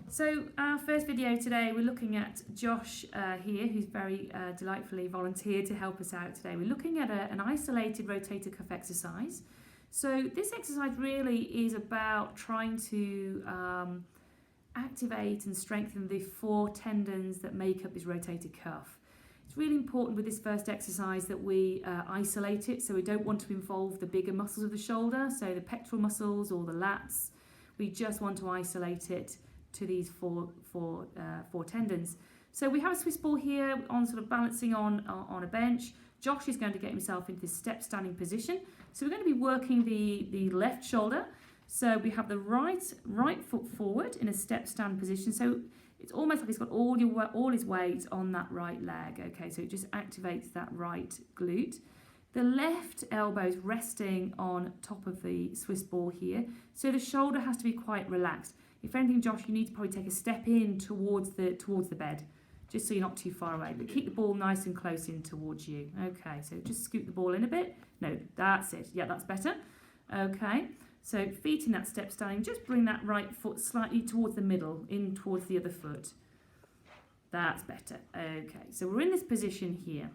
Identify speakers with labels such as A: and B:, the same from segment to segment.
A: So our first video today, we're looking at Josh here, who's very delightfully volunteered to help us out today. We're looking at an isolated rotator cuff exercise. So this exercise really is about trying to activate and strengthen the 4 tendons that make up this rotator cuff. It's really important with this first exercise that we isolate it, so we don't want to involve the bigger muscles of the shoulder, so the pectoral muscles or the lats. We just want to isolate it to these four tendons. So we have a Swiss ball here on sort of balancing on a bench. Josh is going to get himself into this step standing position. So we're going to be working the left shoulder. So we have the right foot forward in a step stand position. So it's almost like he's got all his weight on that right leg. Okay, so it just activates that right glute. The left elbow is resting on top of the Swiss ball here. So the shoulder has to be quite relaxed. If anything, Josh, you need to probably take a step in towards the bed, just so you're not too far away. But keep the ball nice and close in towards you. Okay, so just scoot the ball in a bit. No, that's it. Yeah, that's better. Okay, so feet in that step standing. Just bring that right foot slightly towards the middle, in towards the other foot. That's better. Okay, so we're in this position here.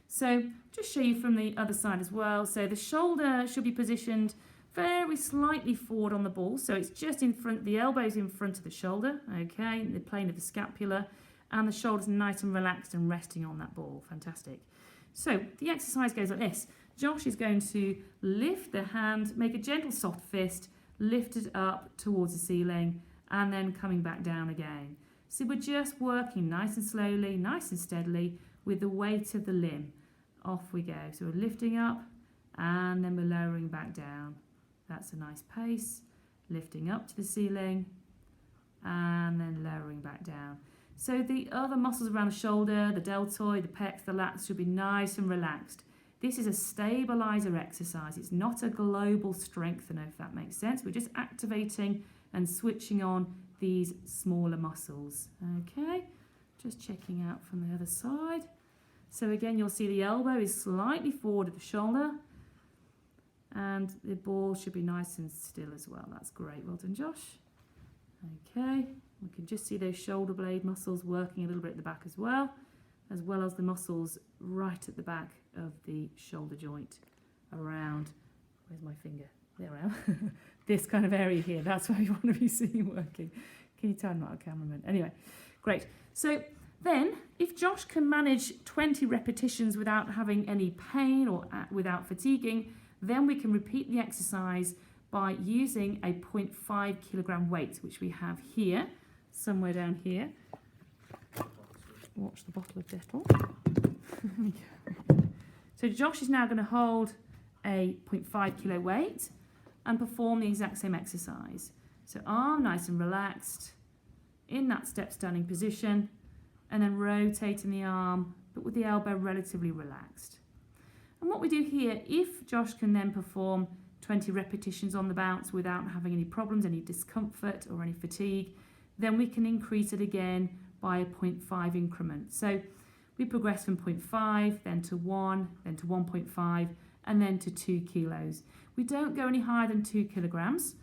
A: So just show you from the other side as well. So the shoulder should be positioned very slightly forward on the ball, so it's just in front, the elbow's in front of the shoulder, okay, the plane of the scapula, and the shoulder's nice and relaxed and resting on that ball. Fantastic. So the exercise goes like this. Josh is going to lift the hand, make a gentle soft fist, lift it up towards the ceiling, and then coming back down again. So we're just working nice and slowly, nice and steadily with the weight of the limb. Off we go. So we're lifting up, and then we're lowering back down. That's a nice pace, lifting up to the ceiling and then lowering back down. So the other muscles around the shoulder, the deltoid, the pecs, the lats should be nice and relaxed. This is a stabilizer exercise. It's not a global strengthener, if that makes sense. We're just activating and switching on these smaller muscles. Okay, just checking out from the other side. So again, you'll see the elbow is slightly forward of the shoulder. And the ball should be nice and still as well. That's great. Well done, Josh. Okay. We can just see those shoulder blade muscles working a little bit at the back as well as the muscles right at the back of the shoulder joint around, where's my finger? There I am. This kind of area here. That's where you want to be seeing working. Can you tell I'm not a cameraman? Anyway, great. So then, if Josh can manage 20 repetitions without having any pain or without fatiguing, then we can repeat the exercise by using a 0.5 kilogram weight, which we have here, somewhere down here. Watch the bottle of Dettol. So Josh is now going to hold a 0.5 kilo weight and perform the exact same exercise. So arm nice and relaxed in that step standing position, and then rotating the arm, but with the elbow relatively relaxed. And what we do here, if Josh can then perform 20 repetitions on the bounce without having any problems, any discomfort or any fatigue, then we can increase it again by a 0.5 increment. So we progress from 0.5, then to 1, then to 1.5, and then to 2 kilos. We don't go any higher than 2 kilograms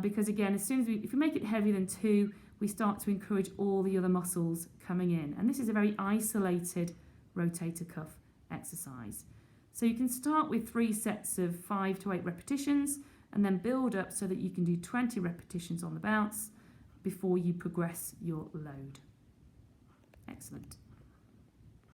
A: because again, as soon as if we make it heavier than 2, we start to encourage all the other muscles coming in. And this is a very isolated rotator cuff exercise. So you can start with 3 sets of 5 to 8 repetitions and then build up so that you can do 20 repetitions on the bounce before you progress your load. Excellent.